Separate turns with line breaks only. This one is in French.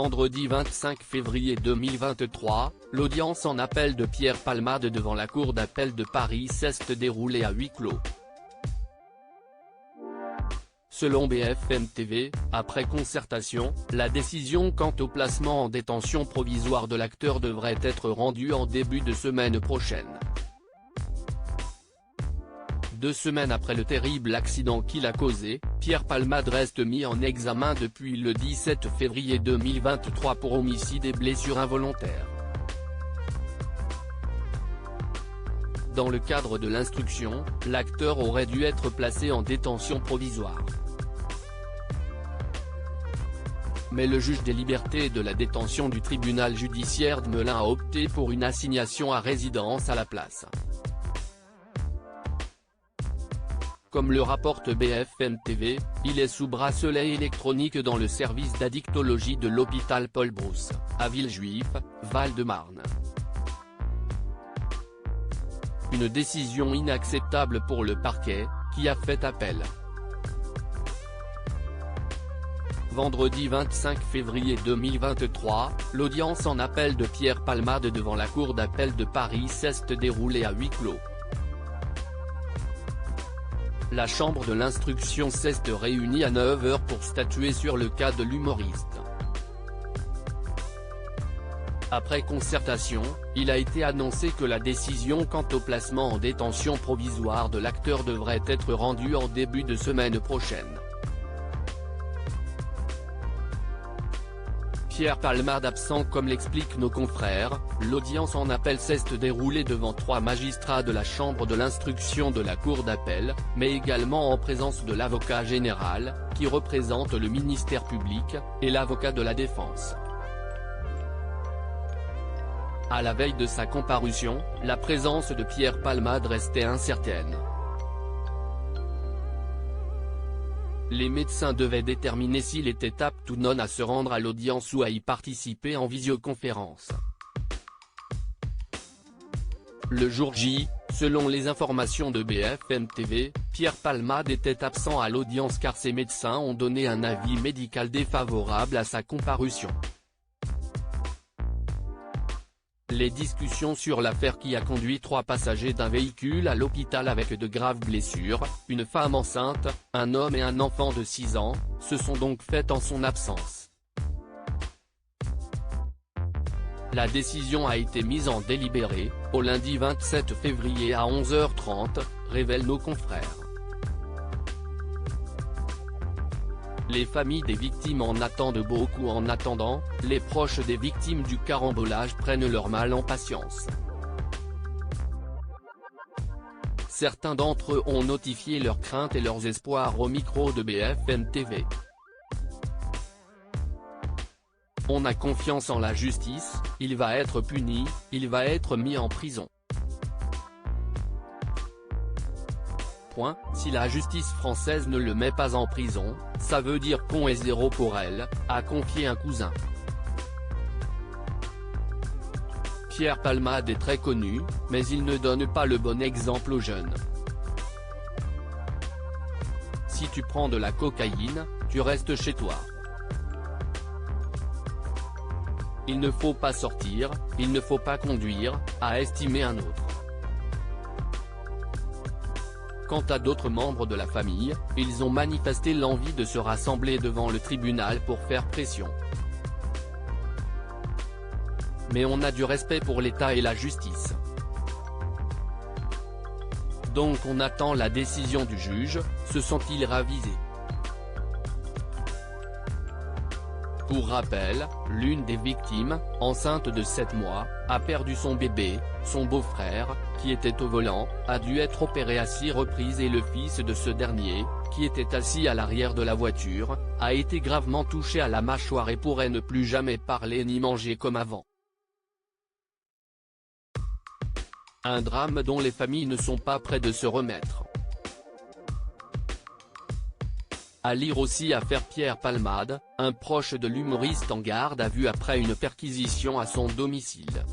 Vendredi 25 février 2023, l'audience en appel de Pierre Palmade devant la cour d'appel de Paris s'est déroulée à huis clos. Selon BFM TV, après concertation, la décision quant au placement en détention provisoire de l'acteur devrait être rendue en début de semaine prochaine. 2 semaines après le terrible accident qu'il a causé, Pierre Palmade reste mis en examen depuis le 17 février 2023 pour homicide et blessure involontaire. Dans le cadre de l'instruction, l'acteur aurait dû être placé en détention provisoire. Mais le juge des libertés et de la détention du tribunal judiciaire de Melun a opté pour une assignation à résidence à la place. Comme le rapporte BFM TV, il est sous bracelet électronique dans le service d'addictologie de l'hôpital Paul Brousse, à Villejuif, Val-de-Marne. Une décision inacceptable pour le parquet, qui a fait appel. Vendredi 25 février 2023, l'audience en appel de Pierre Palmade devant la cour d'appel de Paris s'est déroulée à huis clos. La chambre de l'instruction s'est réunie à 9h pour statuer sur le cas de l'humoriste. Après concertation, il a été annoncé que la décision quant au placement en détention provisoire de l'acteur devrait être rendue en début de semaine prochaine. Pierre Palmade absent. Comme l'expliquent nos confrères, l'audience en appel s'est déroulée devant 3 magistrats de la chambre de l'instruction de la cour d'appel, mais également en présence de l'avocat général, qui représente le ministère public, et l'avocat de la défense. À la veille de sa comparution, la présence de Pierre Palmade restait incertaine. Les médecins devaient déterminer s'il était apte ou non à se rendre à l'audience ou à y participer en visioconférence. Le jour J, selon les informations de BFM TV, Pierre Palmade était absent à l'audience car ses médecins ont donné un avis médical défavorable à sa comparution. Les discussions sur l'affaire qui a conduit 3 passagers d'un véhicule à l'hôpital avec de graves blessures, une femme enceinte, un homme et un enfant de 6 ans, se sont donc faites en son absence. La décision a été mise en délibéré, au lundi 27 février à 11h30, révèlent nos confrères. Les familles des victimes en attendent beaucoup. En attendant, les proches des victimes du carambolage prennent leur mal en patience. Certains d'entre eux ont notifié leurs craintes et leurs espoirs au micro de BFM TV. On a confiance en la justice, il va être puni, il va être mis en prison. Si la justice française ne le met pas en prison, ça veut dire qu'on est 0 pour elle, a confié un cousin. Pierre Palmade est très connu, mais il ne donne pas le bon exemple aux jeunes. Si tu prends de la cocaïne, tu restes chez toi. Il ne faut pas sortir, il ne faut pas conduire, a estimé un autre. Quant à d'autres membres de la famille, ils ont manifesté l'envie de se rassembler devant le tribunal pour faire pression. Mais on a du respect pour l'État et la justice. Donc on attend la décision du juge, se sont-ils ravisés. Pour rappel, l'une des victimes, enceinte de 7 mois, a perdu son bébé, son beau-frère, qui était au volant, a dû être opéré à 6 reprises et le fils de ce dernier, qui était assis à l'arrière de la voiture, a été gravement touché à la mâchoire et pourrait ne plus jamais parler ni manger comme avant. Un drame dont les familles ne sont pas près de se remettre. À lire aussi affaire Pierre Palmade, un proche de l'humoriste en garde à vue après une perquisition à son domicile.